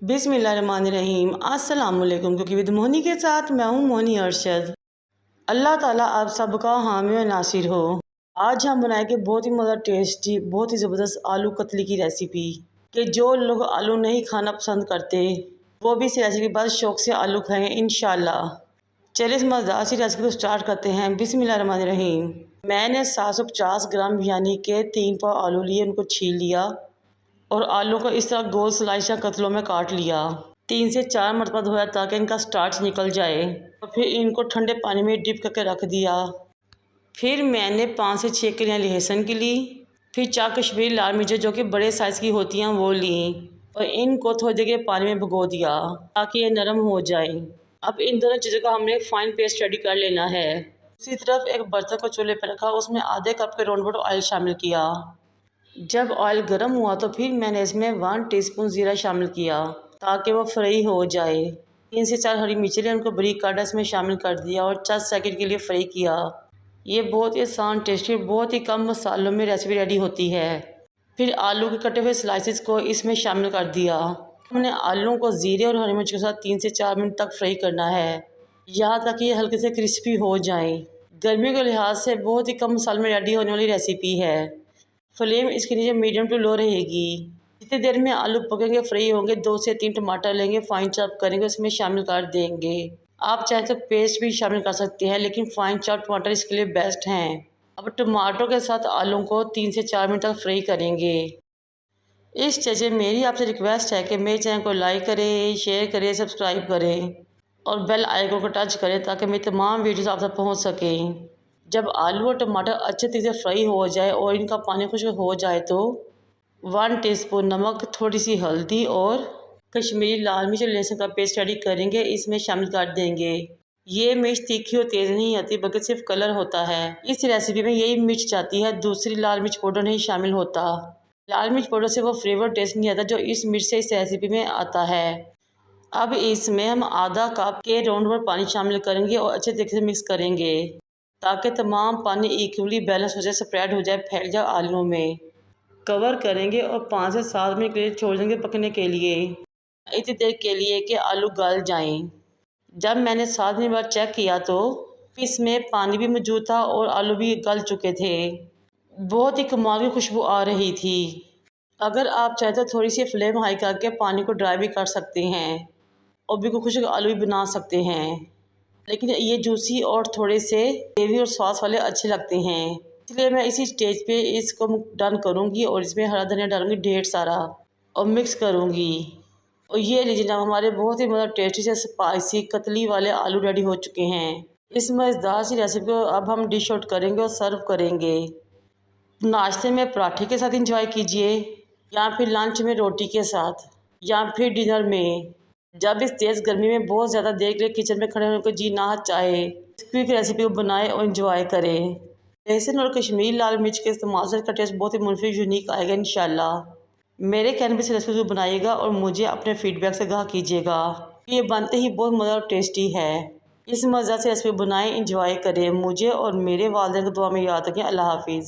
बिस्मिल्लाहिर्रहमानिर्रहीम। अस्सलामुअलैकुम। क्योंकि विद मोहनी के साथ मैं हूँ मोहनी अरशद। अल्लाह ताला आप सबका हामी और नासिर हो। आज हम बनाएंगे बहुत ही मज़ा टेस्टी, बहुत ही ज़बरदस्त आलू कतली की रेसिपी कि जो लोग आलू नहीं खाना पसंद करते वो भी इस रेसिपी के बाद शौक़ से आलू खाएंगे इंशाल्लाह। चलिए इस मज़ेदार सी रेसिपी को स्टार्ट करते हैं। बिस्मिल्लाहिर्रहमानिर्रहीम। मैंने 750 ग्राम यानी कि 3 पाव आलू लिए, उनको छील लिया और आलू को इस तरह गोल स्लाइस या कतलों में काट लिया। 3 से 4 मरतबा धोया ताकि इनका स्टार्च निकल जाए और फिर इनको ठंडे पानी में डिप करके रख दिया। फिर मैंने 5 से 6 कलियाँ लहसुन की ली, फिर 4 कश्मीरी लाल मिर्चें जो कि बड़े साइज़ की होती हैं वो ली और इनको थोड़ी देर के लिए पानी में भिगो दिया ताकि ये नरम हो जाए। अब इन दोनों चीज़ों का हमने एक फ़ाइन पेस्ट रेडी कर लेना है। दूसरी तरफ एक बर्तन को चूल्हे पर रखा, उसमें आधे कप के राउंड ऑयल शामिल किया। जब ऑयल गर्म हुआ तो फिर मैंने इसमें 1 टीस्पून ज़ीरा शामिल किया ताकि वो फ्राई हो जाए। 3 से 4 हरी मिर्चें उनको बारीक काटा इसमें शामिल कर दिया और 4 सेकंड के लिए फ्राई किया। ये बहुत ही आसान, टेस्टी, बहुत ही कम मसालों में रेसिपी रेडी होती है। फिर आलू के कटे हुए स्लाइसेस को इसमें शामिल कर दिया। हमने आलू को ज़ीरे और हरी मिर्च के साथ 3 से 4 मिनट तक फ्राई करना है, यहाँ तक कि ये हल्के से क्रिस्पी हो जाएं। गर्मी के लिहाज से बहुत ही कम मसाले में रेडी होने वाली रेसिपी है। फ्लेम इसके नीचे मीडियम टू लो रहेगी। जितनी देर में आलू पकेंगे, फ्राई होंगे, 2 से 3 टमाटर लेंगे, फाइन चॉप करेंगे, उसमें शामिल कर देंगे। आप चाहे तो पेस्ट भी शामिल कर सकते हैं, लेकिन फाइन चॉप टमाटर इसके लिए बेस्ट हैं। अब टमाटरों के साथ आलू को 3 से 4 मिनट तक फ्राई करेंगे। इस स्टेज में मेरी आपसे रिक्वेस्ट है कि मेरे चैनल को लाइक करें, शेयर करें, सब्सक्राइब करें और बेल आइकन को टच करें ताकि मेरी तमाम वीडियोज़ आप तक पहुँच सकें। जब आलू और टमाटर अच्छे तरीके से फ्राई हो जाए और इनका पानी खुश्क हो जाए तो 1 टीस्पून नमक, थोड़ी सी हल्दी और कश्मीरी लाल मिर्च और लहसुन का पेस्ट रेडी करेंगे, इसमें शामिल कर देंगे। ये मिर्च तीखी और तेज़ नहीं आती बल्कि सिर्फ कलर होता है। इस रेसिपी में यही मिर्च जाती है, दूसरी लाल मिर्च पाउडर नहीं शामिल होता। लाल मिर्च पाउडर से वो फ्लेवर टेस्ट नहीं आता जो इस मिर्च से इस रेसिपी में आता है। अब इसमें हम आधा कप के राउंड पर पानी शामिल करेंगे और अच्छे तरीके से मिक्स करेंगे ताकि तमाम पानी इक्वली बैलेंस हो जाए, स्प्रेड हो जाए, फैल जाए आलू में। कवर करेंगे और 5 से 7 मिनट के लिए छोड़ देंगे पकने के लिए, इतनी देर के लिए कि आलू गल जाएं। जब मैंने 7 मिनट बाद चेक किया तो इसमें पानी भी मौजूद था और आलू भी गल चुके थे। बहुत ही कमाल की खुशबू आ रही थी। अगर आप चाहें तो थोड़ी सी फ्लेम हाई करके पानी को ड्राई भी कर सकते हैं और बिल्कुल खुश्क आलू भी बना सकते हैं, लेकिन ये जूसी और थोड़े से ग्रेवी और सॉस वाले अच्छे लगते हैं। इसलिए मैं इसी स्टेज पे इसको डन करूँगी और इसमें हरा धनिया डालूंगी ढेर सारा और मिक्स करूँगी। और ये लीजिए ना, हमारे बहुत ही मतलब टेस्टी से स्पाइसी कतली वाले आलू रेडी हो चुके हैं। इस मज़ेदार सी रेसिपी को अब हम डिश आउट करेंगे और सर्व करेंगे। नाश्ते में पराठे के साथ इंजॉय कीजिए, या फिर लंच में रोटी के साथ, या फिर डिनर में। जब इस तेज़ गर्मी में बहुत ज़्यादा देर के लिए किचन में खड़े होने को जी ना चाहे, क्विक रेसिपी को बनाएं और एंजॉय करें। लहसुन और कश्मीरी लाल मिर्च के इस्तेमाल से इसका टेस्ट बहुत ही मुनफिक यूनिक आएगा इंशाल्लाह। मेरे कहने पर इस रेसिपी को बनाइएगा और मुझे अपने फीडबैक से आगाह कीजिएगा। ये बनते ही बहुत मज़ा और टेस्टी है। इस मज़े से रेसिपी बनाएं, एंजॉय करें। मुझे और मेरे वालिदैन को दुआ में याद रखें। अल्लाह हाफिज़।